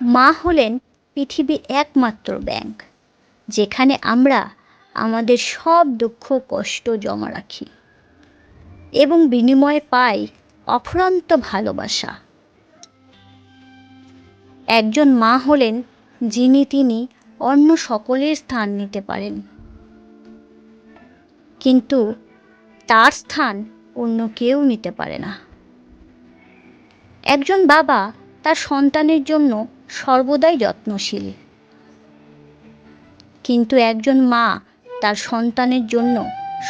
মা হলেন পৃথিবীর একমাত্র ব্যাংক, যেখানে আমরা আমাদের সব দুঃখ কষ্ট জমা রাখি এবং বিনিময়ে পাই অফুরন্ত ভালোবাসা। একজন মা হলেন তিনি অন্য সকলের স্থান নিতে পারেন, কিন্তু তার স্থান অন্য কেউ নিতে পারে না। একজন বাবা তার সন্তানের জন্য সর্বদাই যত্নশীল, কিন্তু একজন মা তার সন্তানের জন্য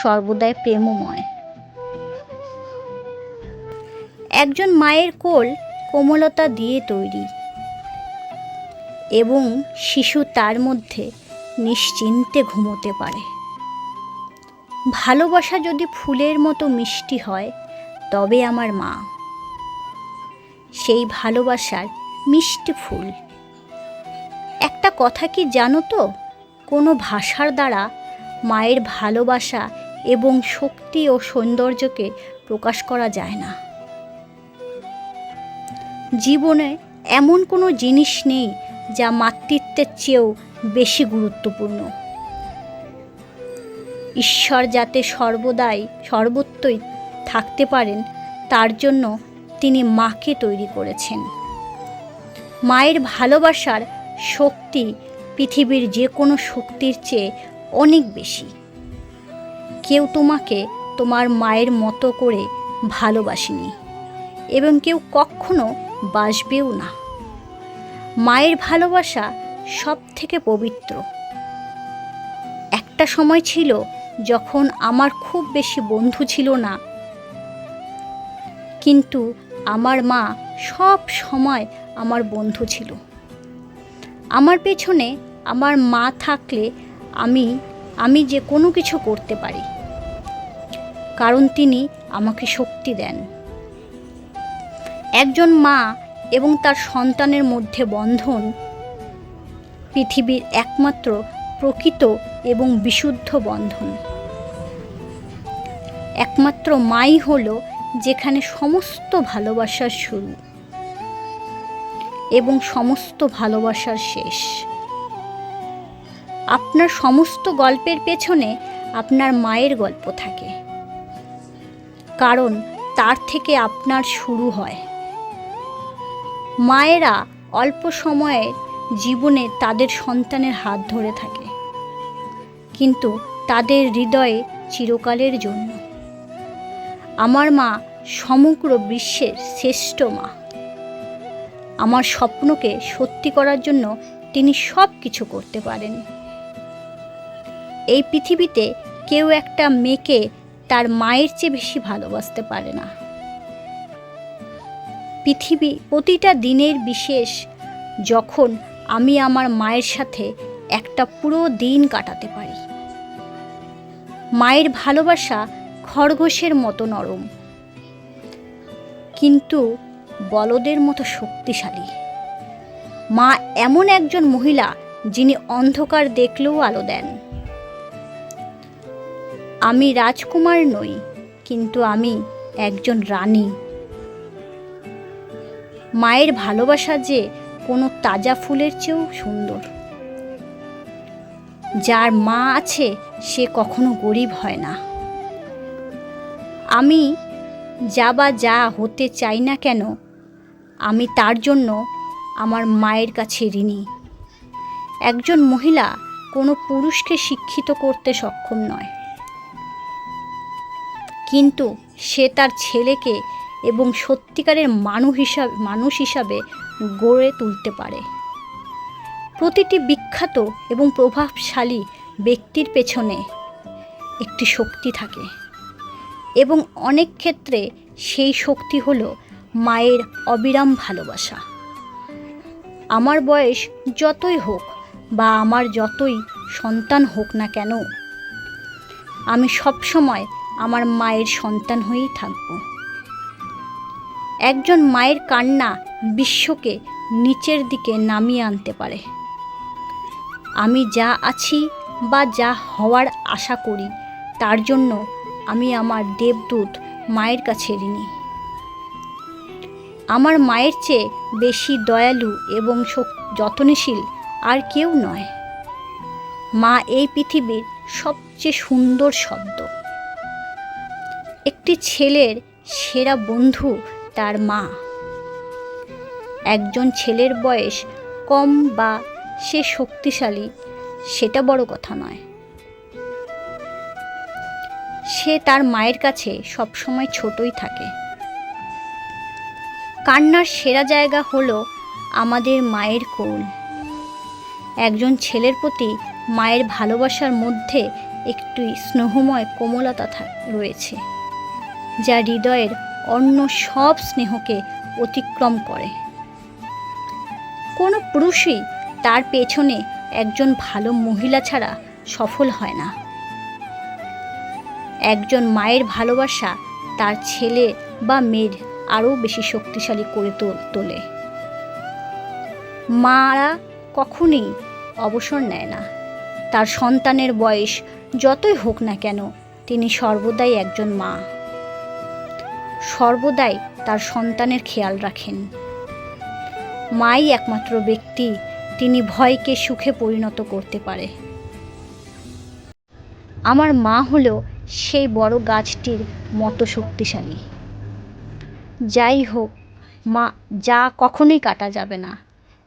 সর্বদাই প্রেমময়। একজন মায়ের কোল কোমলতা দিয়ে তৈরি এবং শিশু তার মধ্যে নিশ্চিন্তে ঘুমোতে পারে। ভালোবাসা যদি ফুলের মতো মিষ্টি হয়, তবে আমার মা সেই ভালোবাসার মিষ্টি ফুল। একটা কথা কি জানো তো, কোনো ভাষার দ্বারা মায়ের ভালোবাসা এবং শক্তি ও সৌন্দর্যকে প্রকাশ করা যায় না। জীবনে এমন কোনো জিনিস নেই যা মাতৃত্বের চেয়েও বেশি গুরুত্বপূর্ণ। ঈশ্বর যাতে সর্বত্রই থাকতে পারেন, তার জন্য তিনি মাকে তৈরি করেছেন। মায়ের ভালোবাসার শক্তি পৃথিবীর যে কোনো শক্তির চেয়ে অনেক বেশি। কেউ তোমাকে তোমার মায়ের মতো করে ভালোবাসেনি এবং কেউ কখনো বাসবেও না। মায়ের ভালোবাসা সব থেকে পবিত্র। একটা সময় ছিল যখন আমার খুব বেশি বন্ধু ছিল না, কিন্তু আমার মা সব সময় আমার বন্ধু ছিল। আমার পেছনে আমার মা থাকলে আমি যে কোনো কিছু করতে পারি, কারণ তিনি আমাকে শক্তি দেন। একজন মা এবং তার সন্তানের মধ্যে বন্ধন পৃথিবীর একমাত্র প্রকৃত এবং বিশুদ্ধ বন্ধন। একমাত্র মাই হলো যেখানে সমস্ত ভালোবাসার শুরু এবং সমস্ত ভালোবাসার শেষ। আপনার সমস্ত গল্পের পেছনে আপনার মায়ের গল্প থাকে, কারণ তার থেকে আপনার শুরু হয়। মায়েরা অল্প সময়ের জীবনে তাদের সন্তানের হাত ধরে থাকে, কিন্তু তাদের হৃদয়ে চিরকালের জন্য। আমার মা সমগ্র বিশ্বের শ্রেষ্ঠ মা। আমার স্বপ্নকে সত্যি করার জন্য তিনি সব কিছু করতে পারেন। এই পৃথিবীতে কেউ একটা মেয়েকে তার মায়ের চেয়ে বেশি ভালোবাসতে পারে না। প্রতিটা দিনের বিশেষ, যখন আমি আমার মায়ের সাথে একটা পুরো দিন কাটাতে পারি। মায়ের ভালোবাসা খরগোশের মতো নরম, কিন্তু বলদের মতো শক্তিশালী। মা এমন একজন মহিলা যিনি অন্ধকার দেখলেও আলো দেন। আমি রাজকুমার নই, কিন্তু আমি একজন রানী। মায়ের ভালোবাসা যে কোনো তাজা ফুলের চেয়েও সুন্দর। যার মা আছে সে কখনো গরিব হয় না। আমি যা হতে চাই না কেন, আমি তার জন্য আমার মায়ের কাছে ঋণী। একজন মহিলা কোনো পুরুষকে শিক্ষিত করতে সক্ষম নয়, কিন্তু সে তার ছেলেকে এবং সত্যিকারের মানুষ হিসাবে গড়ে তুলতে পারে। প্রতিটি বিখ্যাত এবং প্রভাবশালী ব্যক্তির পেছনে একটি শক্তি থাকে, এবং অনেক ক্ষেত্রে সেই শক্তি হলো মায়ের অবিরাম ভালোবাসা। আমার বয়স যতই হোক বা আমার যতই সন্তান হোক না কেন, আমি সবসময় আমার মায়ের সন্তান হয়েই থাকব। একজন মায়ের কান্না বিশ্বকে নিচের দিকে নামিয়ে আনতে পারে। আমি যা আছি বা যা হওয়ার আশা করি, তার জন্য আমি আমার দেবদূত মায়ের কাছে ঋণী। আমার মায়ের চেয়ে বেশি দয়ালু এবং যত্নশীল আর কেউ নয়। মা এই পৃথিবীর সবচেয়ে সুন্দর শব্দ। একটি ছেলের সেরা বন্ধু তার মা। একজন ছেলের বয়স কম বা সে শক্তিশালী সেটা বড় কথা নয়, সে তার মায়ের কাছে সবসময় ছোটই থাকে। কান্নার সেরা জায়গা হলো আমাদের মায়ের কোল। একজন ছেলের প্রতি মায়ের ভালোবাসার মধ্যে একটি স্নেহময় কোমলতা রয়েছে, যা হৃদয়ের অন্য সব স্নেহকে অতিক্রম করে। কোনো পুরুষই তার পেছনে একজন ভালো মহিলা ছাড়া সফল হয় না। একজন মায়ের ভালোবাসা তার ছেলে বা মেয়ের আরও বেশি শক্তিশালী করে তোলে। মারা কখনই অবসর নেয় না। তার সন্তানের বয়স যতই হোক না কেন, তিনি সর্বদাই একজন মা। সর্বদাই তার সন্তানের খেয়াল রাখেন। মাই একমাত্র ব্যক্তি তিনি ভয়কে সুখে পরিণত করতে পারে। আমার মা হলো সেই বড় গাছটির মতো শক্তিশালী। যাই হোক, মা যা কখনোই কাটা যাবে না।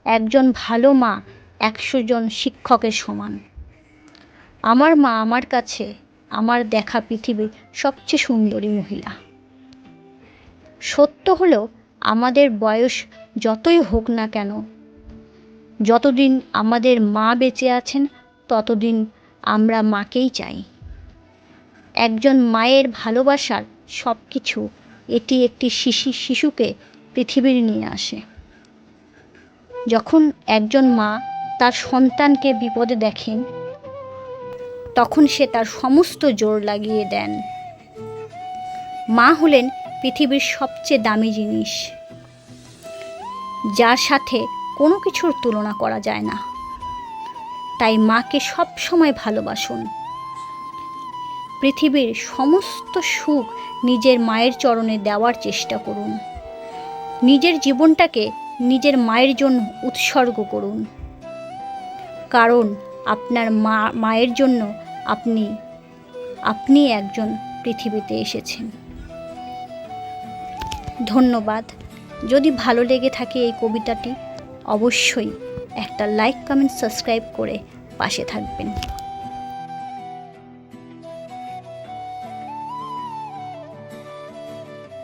একজন ভালো মা 100 জন শিক্ষকের সমান। আমার মা আমার কাছে আমার দেখা পৃথিবীর সবচেয়ে সুন্দরী মহিলা। সত্য হলো, আমাদের বয়স যতই হোক না কেন, যতদিন আমাদের মা বেঁচে আছেন ততদিন আমরা মাকেই চাই। একজন মায়ের ভালোবাসার সব কিছু, এটি একটি শিশুকে পৃথিবীর নিয়ে আসে। যখন একজন মা তার সন্তানকে বিপদে দেখেন, তখন সে তার সমস্ত জোর লাগিয়ে দেন। মা হলেন পৃথিবীর সবচেয়ে দামি জিনিস, যার সাথে কোনো কিছুর তুলনা করা যায় না। তাই মাকে সব সময় ভালোবাসুন। পৃথিবীর সমস্ত সুখ নিজের মায়ের চরণে দেওয়ার চেষ্টা করুন। নিজের জীবনটাকে নিজের মায়ের জন্য উৎসর্গ করুন, কারণ আপনার মায়ের জন্য আপনি একজন পৃথিবীতে এসেছেন। ধন্যবাদ। যদি ভালো লেগে থাকে এই কবিতাটি, অবশ্যই একটা লাইক, কমেন্ট, সাবস্ক্রাইব করে পাশে থাকবেন।